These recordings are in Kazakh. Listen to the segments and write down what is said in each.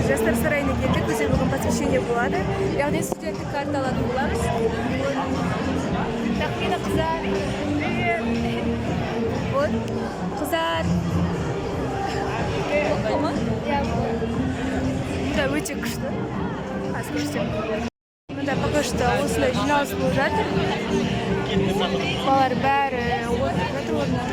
Жастар сарайына келдік. Бізде бүгін посвящение болады. Яғни студенттік карта алатын боламыз. Так, мені қыздар. Вот, қыздар. Оқылма? Иә, мұнда өте күшті. Аз күшті. Мұнда пока что осындай жиналыс болып жатыр. Балалар бәрі отырып жатыр орнына.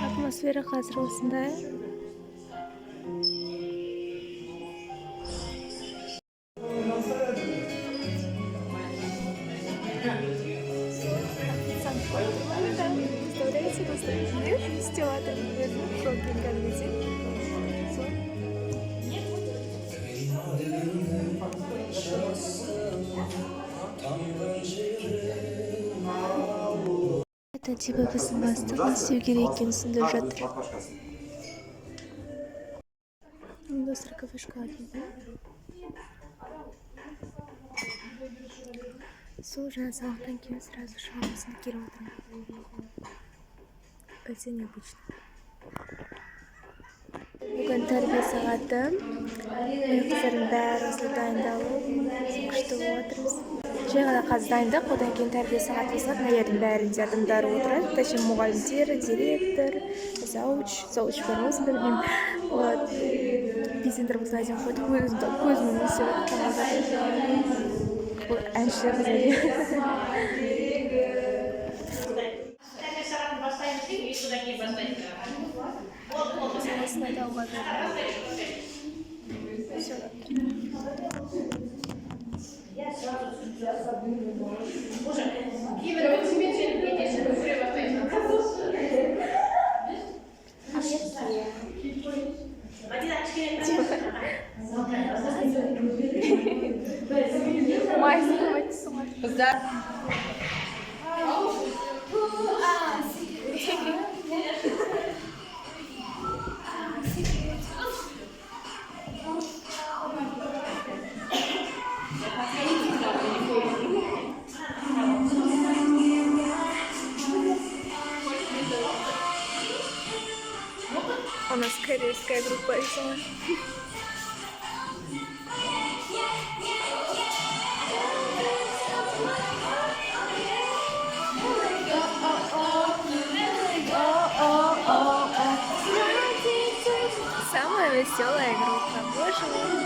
Атмосфера қазір осындай. Это типа біздің бастығын істеу керек екенін түсіндіріп жатыр. Достар кафешка дейді. Сол жаңа сабақтан кейін сразу шамасын келіп отырмын. Өте необычно. Бүгін тәрбие сағаты. Қыздардың бәрі осылай дайындалып, күшті болып отырмыз. Жай ғана қазір дайындық, одан кейін тәрбие сағаты болсақ, мына жердің бәрінде адамдар отырады. Точнее, мұғалімдер, директор, зауч бармыз, білмеймін. Безендір болса әдем қойды, көзімнің өсіп тамағады. Бұл әншілер қызады. Санасына дауға берді. Я сразу сейчас объявлю. Боже, Кивер, вы себе видите, что вы У нас корейская группа рисовала. Самая веселая группа, боже мой.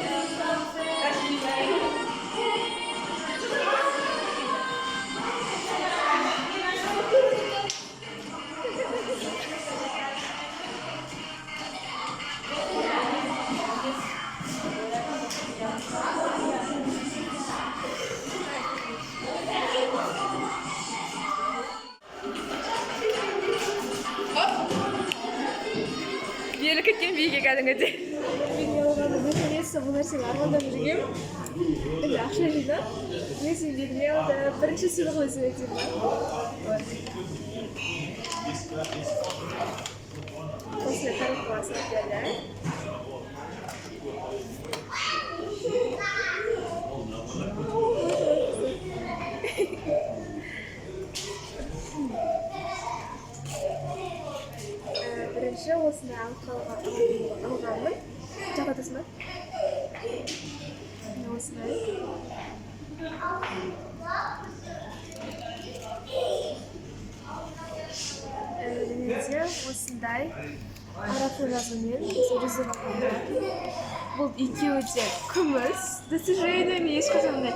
Елі кеткен биеге кәдімгідей. Мен елғаны наконец-то бұл нәрсені армандап жүргем. Енді ақша жинап, мен сендеріне алды бірінші сыйлық өзім етейін. После вторых классов дядя. Бірінші осыны алып қалған. алғанмын. Жағадасың ба? Осылай. Және осындай арафонасымен ризыға қалды. Бұл екеуі де күміс. Достижение мен ешқашан ондай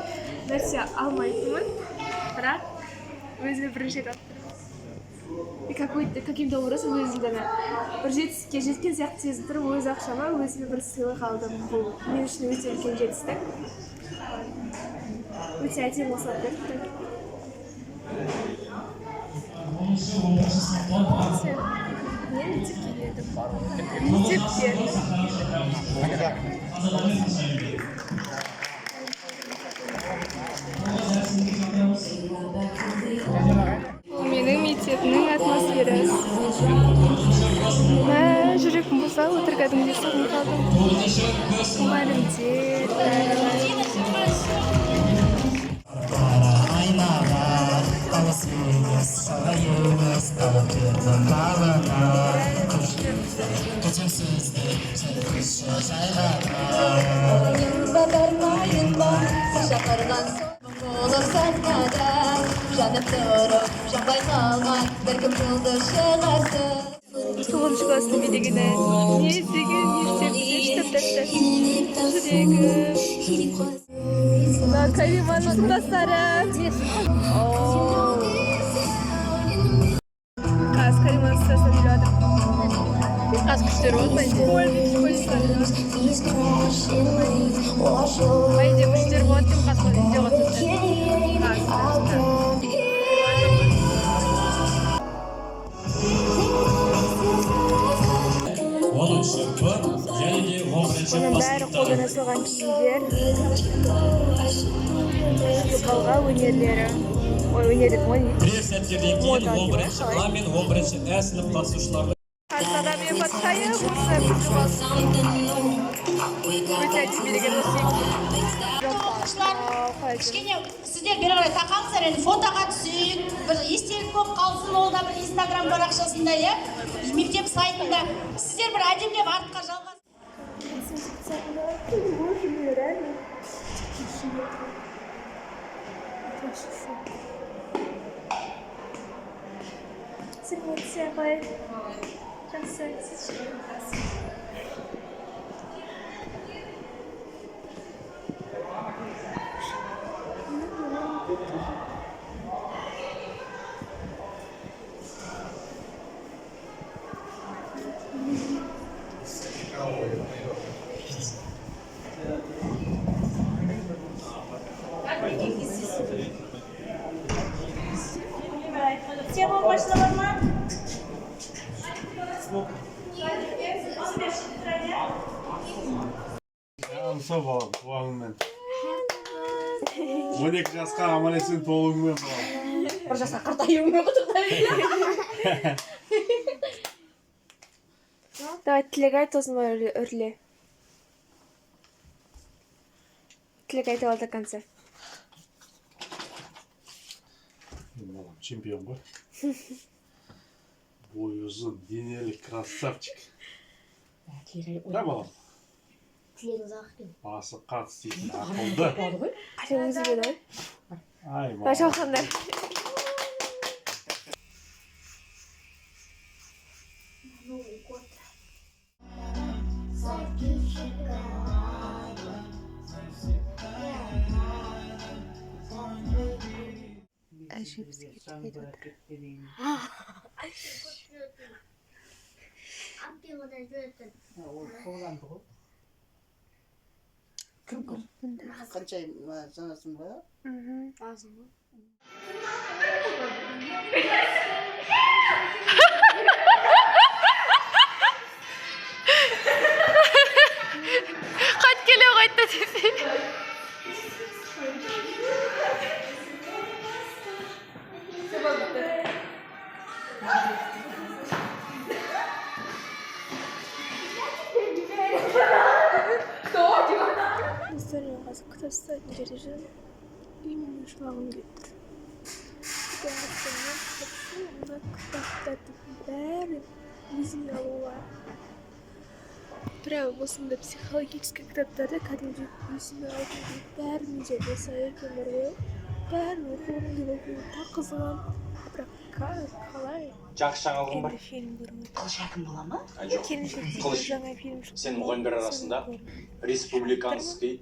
нәрсе алмайтынмын. Бірақ өзіме бірінші рет алып тұрмын. Каким-то образом өзімді бір жетістікке жеткен сияқты сезініп тұрып, өз ақшама өзіме бір сыйлық алдым. Бұл мен үшін өте үлкен жетістік. Өте әдемі осылап берді. Мен мектепке келдім. Мектепке. Бұл менің мектебімнің атмосферасы. Жүрегім болса, өтірік кәдімгідей сағынып қалдым. Мұғалімдер. Тоғызыншы класстың билегені не іздеген, не істеп жүрегім. Мына Кариманың сыныптастары. Қазір Кариманың сыныптастарын үйладым. Қазір күштері болды, бәйде. Бәйде күштері болады деп қазір видеоға түсті. Оның бәрі қолдан жасалған киімдер. Балға өнерлері. Өнерлік бірер сәттерден кейін 11-ші А мен 11-ші Ә сынып қатысушылары Қазада мен батқайы осы өте әдебиелеген кішкене сіздер бері қарай тақаңыздар, енді фотоға түсейік, бір естелік болып қалсын, ол да бір Инстаграм парақшасында, мектеп сайтында. Сіздер бір әдемілеп артқа жалғас. Боже мой, реально. Симуляция қой. Жақсы. Тема başlar mı? Алса балам, туғаныңмен. 12 жасқа аман есен толуыңмен балам. Бір жасқа қартаюыңмен құттықтаймын. Давай тілек айт осыны өрле. Тілек айтып ал до конца. Балам, чемпион ғой. Бойы ұзын, денелі красавчик. Да, балам? Басы қатыс дейтін ақылды. Қашан өзі беді? Ай, балам. Баша оқандар. Әже бізге кетіп отыр. Қанша жанасың ба? Азым ба? Қайт келе қайтты десе. История қазір күтіп ұстайтын жерде жүрмін. Үйімнің шылағым келіп тұр. Мына кітаптардың бәрін өзіме алуға Бірақ осындай психологический кітаптарды кәдімгідей өзіме алып бәрін де болса екен бар ғой. Бәрін оқуым деп оқуым так қызығам. Бірақ қалай? Жақсы жаңалығым бар. Енді фильм көріп Қылыш әкім бола ма? Жоқ. келіншектегі Қылыш. жаңа фильм шықты. Сен мұғалімдер арасында республиканский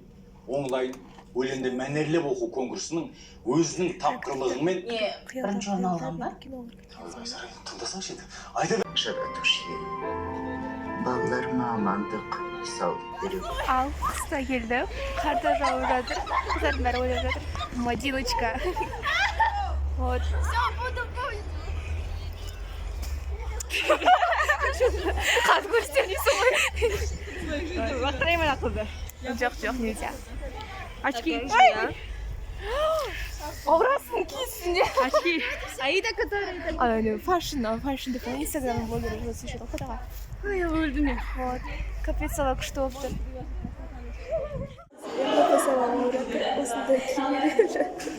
онлайн өлеңді мәнерлеп оқу конкурсының өзінің тапқырлығымен Бірінші орын алған ба? тыңдасаңшы енді. Айта бер. Жаратушы балаларыма амандық саулық беру. Ал қыста келді, қарда жауып жатыр, қыздардың бәрі ойлап жатыр. Мадиночка. Вот. Қат көрсетемейсің ғой. Лақтырайын ана қызды. Жоқ, нельзя. Очки. Образың киісінде. Очки. Аида, которая... Фашн деп инстаграм блогері жазып жүр қодаға. Ой, өлдім мен. Вот. Капецала күшті болып тұр. Капецала ойратыр, осындай киініп жатыр.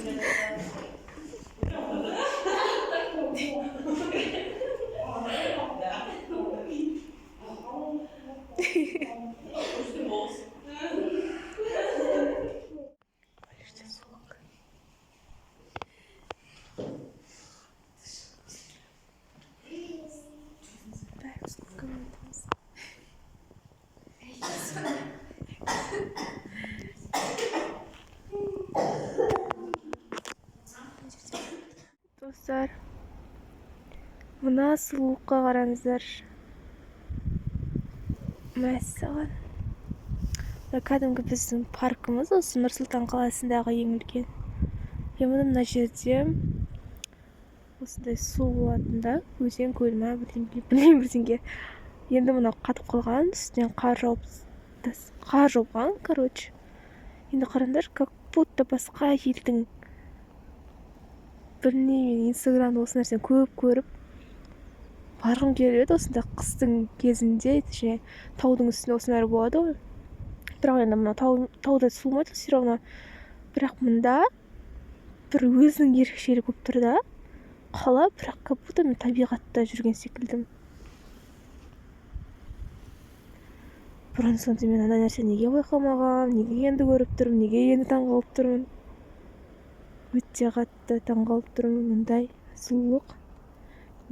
Достар, мына сұлулыққа қараңыздар. Мәссаған. Кәдімгі біздің паркымыз осы Нұр-Сұлтан қаласындағы ең үлкен. Міне мына жерде осындай су болатында, өзен көл ма бірдеңе. Енді мына қатып қалған, үстінен қар жауған, короче. Енді қараңдар, как будто басқа елдің білмеймін, инстаграмда осы нәрсені көп көріп барғым келіп еді. Осында қыстың кезінде, таудың үстінде осылар болады ғой. Бірақ енді мына тауда суымайды все равно. Бірақ мұнда бір өзінің ерекшелігі болып тұр да. Қала, бірақ как будто мен табиғатта жүрген секілдім. Бұрын сонда мен ана нәрсе неге байқамағам, неге енді көріп тұрмын, неге енді таңғалып тұрмын. Өте қатты таңғалып тұрмын, мұндай сұлулық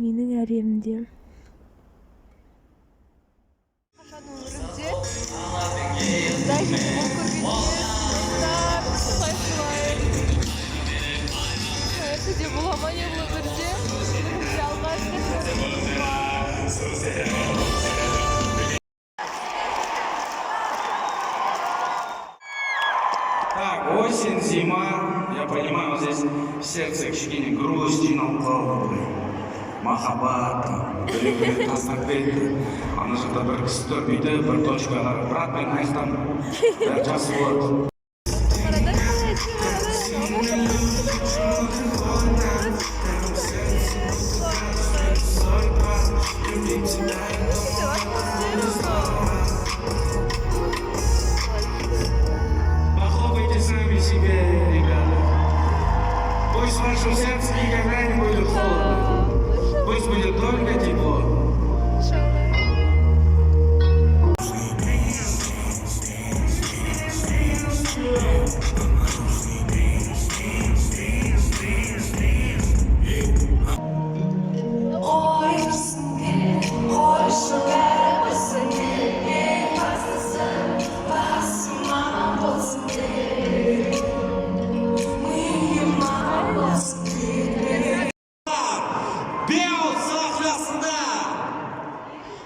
менің әлемімде. Так, осень, зима, я понимаю, вот здесь в сердце кішкене грусти налқау, махаббат, біреулер тастап кетті, ана жақта бір кісі тұр, үйде бір точкаға қарап, брат, мен айтсам, бәрі жақсы болады. Похлопайте сами себе, ребята. Пусть в вашем сердце никогда не будет холодно. Пусть будет только тепло. Бел сахнасында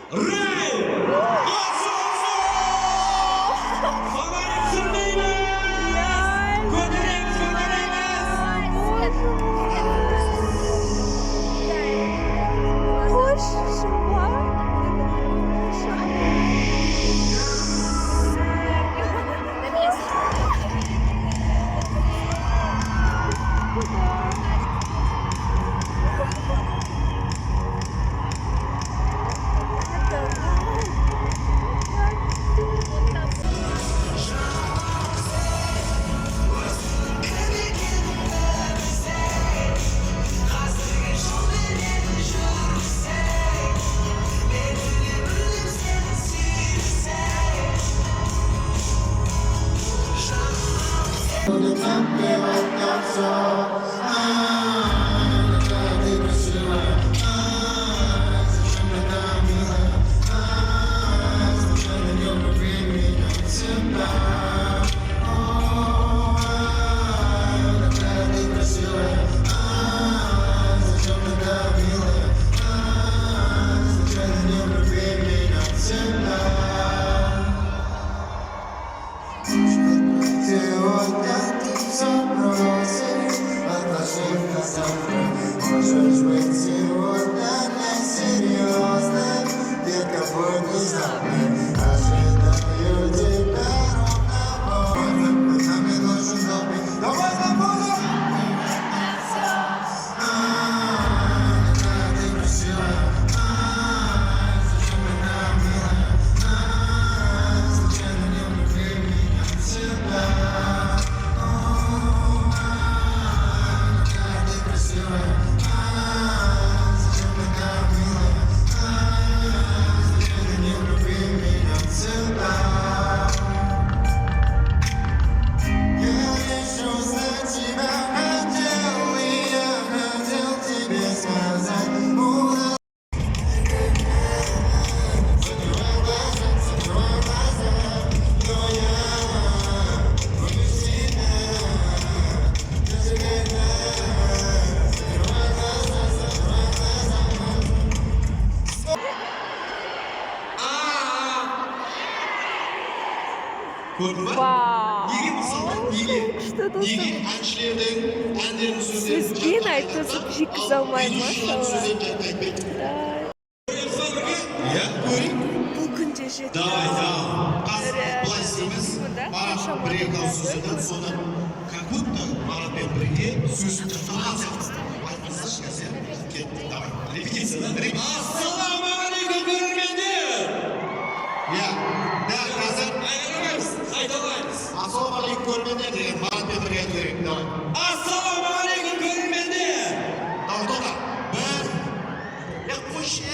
Рэй Асусу! Фаворит сүрмейміз! Көтереміз! Қош, шуба. көрдің ба? Вау. Неге мысалы? Неге? Күшті достым. Неге әншілердің әндерінің сөздерін Сөзбен айтысып жеткізе алмаймын, машалла. Иә, көрейік. Бұл күнде жетті. Давай, қазір былай істейміз. Марат бір-екі ауыз сөз айтады, соны как будто Маратпен бірге сөзін тыңдаған сияқты. Айтпасашы қазір. Кетті, давай. Репетиция, да? Ассалаумағалейкум, көрермендер! Иә, дәл қазір қайталаймыз. Ассалаумағалейкум, көрермендер деген Маратпен бірге айту керек. Давай. Ассалаумағалейкум, көрермендер! Давай, тоқта. Бір. Я қойшы,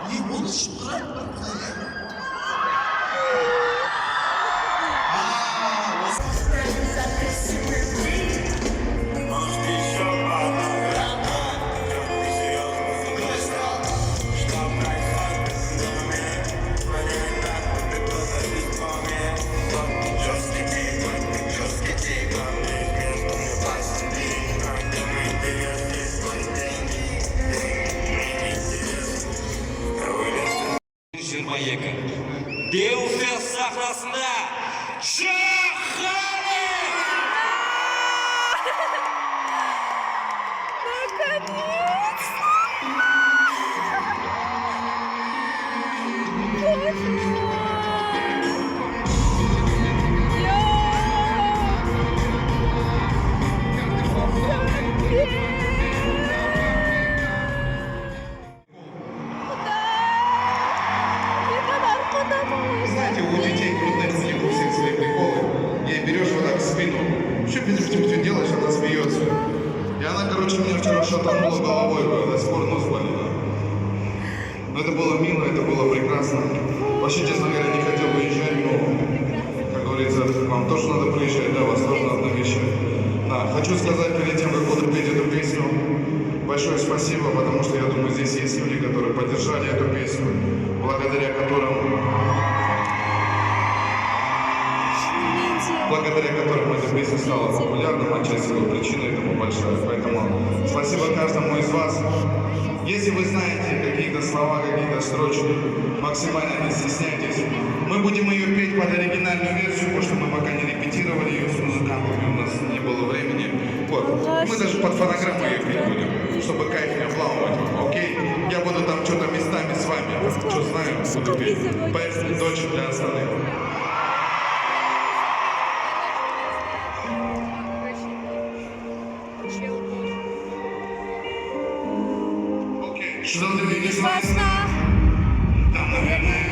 не болды шықырып бір. Белфест сахнасында Шахали! Знаете, у детей грудных слив у всех свои приколы. Ей берешь вот так в спину, что делаешь, она смеется. И она, короче, мне вчера шатанула головой, до сих пор нос болит. Но это было мило, это было прекрасно. Вообще, честно говоря, не хотел выезжать, но, как говорится, вам тоже надо приезжать, да, вас тоже надо навещать. Да, хочу сказать перед тем, как буду петь эту песню, большое спасибо, потому что я думаю, здесь есть люди, которые поддержали эту песню, благодаря которым эта песня стала популярной, отчасти его причина этому большая. Поэтому спасибо каждому из вас. Если вы знаете какие-то слова, какие-то строчки, максимально не стесняйтесь. Мы будем ее петь под оригинальную версию, потому что мы пока не репетировали ее с музыкантами, у нас не было времени. Вот. Мы даже под фонограмму ее петь будем, чтобы кайф не обламывать. Окей? Я буду там что-то местами с вами, что знаю, буду петь. Поэтому дочь для остальных. Что ты видишь во снах? Там, наверное,